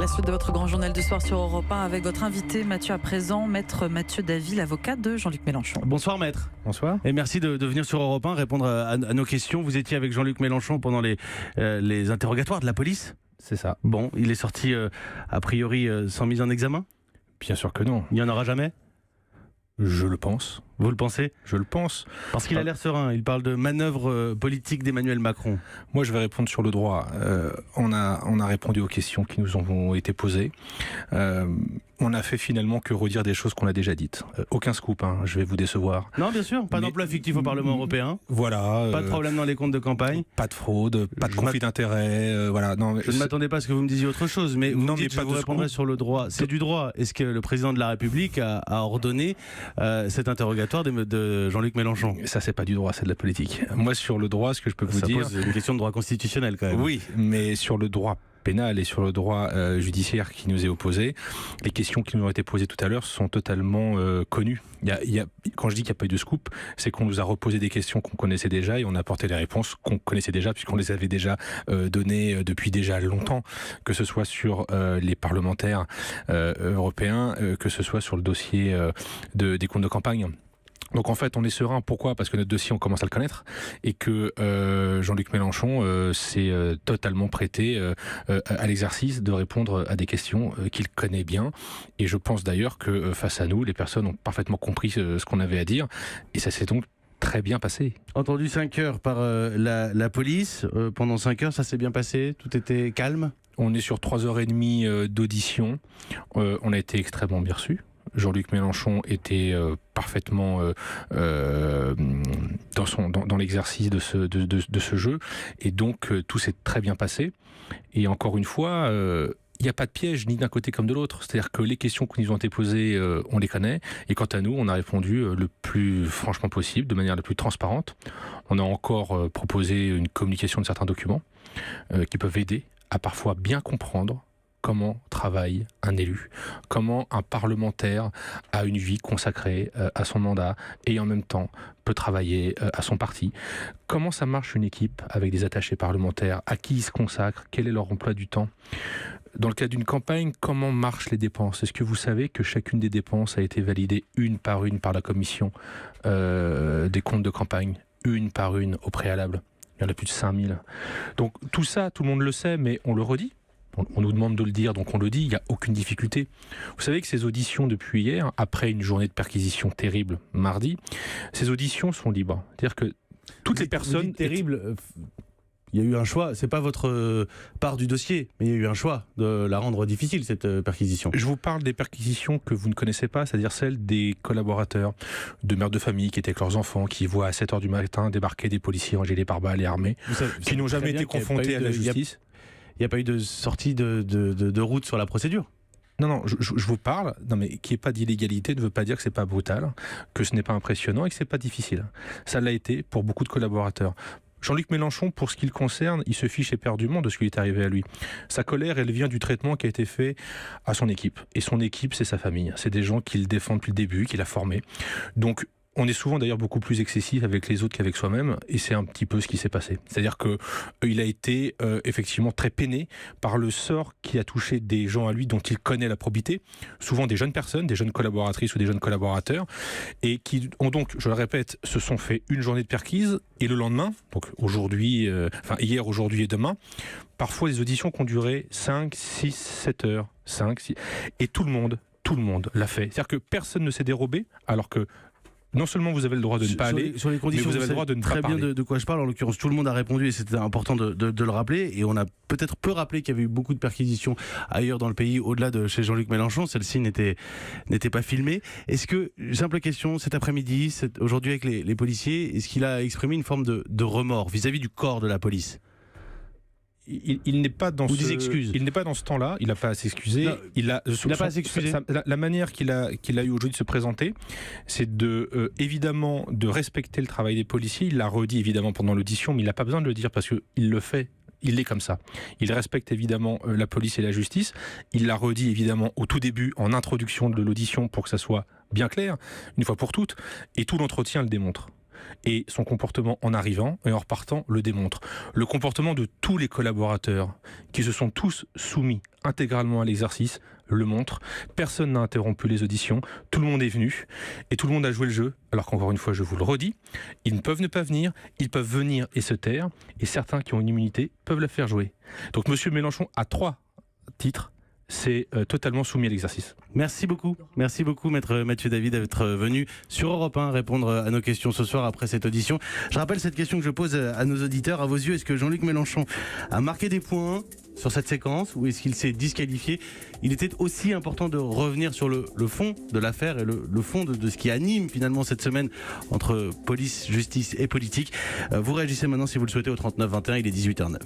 La suite de votre grand journal du soir sur Europe 1 avec votre invité Mathieu à présent, maître Mathieu Davy, l'avocat de Jean-Luc Mélenchon. Bonsoir maître. Bonsoir. Et merci de venir sur Europe 1 répondre à nos questions. Vous étiez avec Jean-Luc Mélenchon pendant les interrogatoires de la police. C'est ça. Bon, il est sorti a priori sans mise en examen. Bien sûr que non. Il n'y en aura jamais. Je le pense. Vous le pensez? Je le pense. Parce qu'il a l'air serein. Il parle de manœuvre politique d'Emmanuel Macron. Moi, je vais répondre sur le droit. On a répondu aux questions qui nous ont été posées. On n'a fait finalement que redire des choses qu'on a déjà dites. Aucun scoop, hein, je vais vous décevoir. Non, bien sûr. Pas d'emploi fictif au Parlement européen. Voilà. Pas de problème dans les comptes de campagne. Pas de fraude, pas de conflit d'intérêt. Voilà. Non, je ne m'attendais pas à ce que vous me disiez autre chose, mais vous non, dites, mais je vous répondrai sur le droit. C'est du droit. Est-ce que le président de la République a ordonné cet interrogatoire de Jean-Luc Mélenchon? Ça, c'est pas du droit, c'est de la politique. Moi, sur le droit, ce que je peux vous dire... C'est une question de droit constitutionnel quand même. Oui, mais sur le droit pénal et sur le droit judiciaire qui nous est opposé, les questions qui nous ont été posées tout à l'heure sont totalement connues. Quand je dis qu'il n'y a pas eu de scoop, c'est qu'on nous a reposé des questions qu'on connaissait déjà et on a apporté des réponses qu'on connaissait déjà puisqu'on les avait déjà données depuis déjà longtemps, que ce soit sur les parlementaires européens, que ce soit sur le dossier des comptes de campagne. Donc en fait on est serein, pourquoi? Parce que notre dossier on commence à le connaître et que Jean-Luc Mélenchon s'est totalement prêté à l'exercice de répondre à des questions qu'il connaît bien, et je pense d'ailleurs que face à nous les personnes ont parfaitement compris ce qu'on avait à dire et ça s'est donc très bien passé. Entendu 5 heures par la police, pendant 5 heures ça s'est bien passé, tout était calme? On est sur 3h30 d'audition, on a été extrêmement bien reçus. Jean-Luc Mélenchon était parfaitement dans l'exercice de ce jeu et donc tout s'est très bien passé. Et encore une fois, il n'y a pas de piège ni d'un côté comme de l'autre. C'est-à-dire que les questions qui nous ont été posées, on les connaît. Et quant à nous, on a répondu le plus franchement possible, de manière la plus transparente. On a encore proposé une communication de certains documents qui peuvent aider à parfois bien comprendre comment travaille un élu, comment un parlementaire a une vie consacrée à son mandat et en même temps peut travailler à son parti, comment ça marche une équipe avec des attachés parlementaires, à qui ils se consacrent, quel est leur emploi du temps. Dans le cas d'une campagne, comment marchent les dépenses? Est-ce que vous savez que chacune des dépenses a été validée une par la commission des comptes de campagne, une par une au préalable? Il y en a plus de 5000. Donc tout ça, tout le monde le sait, mais on le redit. On nous demande de le dire, donc on le dit, il n'y a aucune difficulté. Vous savez que ces auditions depuis hier, après une journée de perquisition terrible mardi, ces auditions sont libres. C'est-à-dire que toutes les personnes... Terrible. Il y a eu un choix, c'est pas votre part du dossier, mais il y a eu un choix de la rendre difficile, cette perquisition. Je vous parle des perquisitions que vous ne connaissez pas, c'est-à-dire celles des collaborateurs, de mères de famille qui étaient avec leurs enfants, qui voient à 7h du matin débarquer des policiers en gilet pare-balles et armés, qui n'ont jamais été confrontés à la justice. Il n'y a pas eu de sortie de route sur la procédure? Non, je vous parle, mais qu'il n'y ait pas d'illégalité ne veut pas dire que c'est pas brutal, que ce n'est pas impressionnant et que c'est pas difficile. Ça l'a été pour beaucoup de collaborateurs. Jean-Luc Mélenchon, pour ce qui le concerne, il se fiche éperdument de ce qui est arrivé à lui. Sa colère, elle vient du traitement qui a été fait à son équipe. Et son équipe, c'est sa famille. C'est des gens qu'il défend depuis le début, qu'il a formés. Donc, on est souvent d'ailleurs beaucoup plus excessif avec les autres qu'avec soi-même, et c'est un petit peu ce qui s'est passé. C'est-à-dire que il a été effectivement très peiné par le sort qui a touché des gens à lui dont il connaît la probité, souvent des jeunes personnes, des jeunes collaboratrices ou des jeunes collaborateurs, et qui ont donc, je le répète, se sont fait une journée de perquise, et le lendemain, donc aujourd'hui, hier, aujourd'hui et demain, parfois des auditions qui ont duré 5, 6, 7 heures, 5, 6, et tout le monde l'a fait. C'est-à-dire que personne ne s'est dérobé, alors que non seulement vous avez le droit de ne pas aller, sur les conditions, mais vous avez le droit de ne pas parler. Très bien de quoi je parle. En l'occurrence, tout le monde a répondu et c'était important de le rappeler. Et on a peut-être peu rappelé qu'il y avait eu beaucoup de perquisitions ailleurs dans le pays, au-delà de chez Jean-Luc Mélenchon. Celle-ci n'était pas filmée. Est-ce que, simple question, cet après-midi, aujourd'hui avec les policiers, est-ce qu'il a exprimé une forme de remords vis-à-vis du corps de la police? Il n'est pas dans il n'est pas dans ce temps-là. Il n'a pas à s'excuser. Il n'a pas à s'excuser. La manière qu'il a eu aujourd'hui de se présenter, c'est évidemment de respecter le travail des policiers. Il l'a redit évidemment pendant l'audition, mais il n'a pas besoin de le dire parce que il le fait. Il est comme ça. Il respecte évidemment la police et la justice. Il l'a redit évidemment au tout début, en introduction de l'audition, pour que ça soit bien clair, une fois pour toutes. Et tout l'entretien le démontre. et son comportement en arrivant et en repartant le démontre. Le comportement de tous les collaborateurs qui se sont tous soumis intégralement à l'exercice le montre. Personne n'a interrompu les auditions, tout le monde est venu et tout le monde a joué le jeu. Alors qu'encore une fois, je vous le redis, ils ne peuvent ne pas venir, ils peuvent venir et se taire, et certains qui ont une immunité peuvent la faire jouer. Donc M. Mélenchon a 3 titres. C'est totalement soumis à l'exercice. Merci beaucoup, maître Mathieu David, d'être venu sur Europe 1 répondre à nos questions ce soir après cette audition. Je rappelle cette question que je pose à nos auditeurs. À vos yeux, est-ce que Jean-Luc Mélenchon a marqué des points sur cette séquence ou est-ce qu'il s'est disqualifié? Il était aussi important de revenir sur le fond de l'affaire et le fond de ce qui anime finalement cette semaine entre police, justice et politique. Vous réagissez maintenant si vous le souhaitez au 39 21, il est 18h09.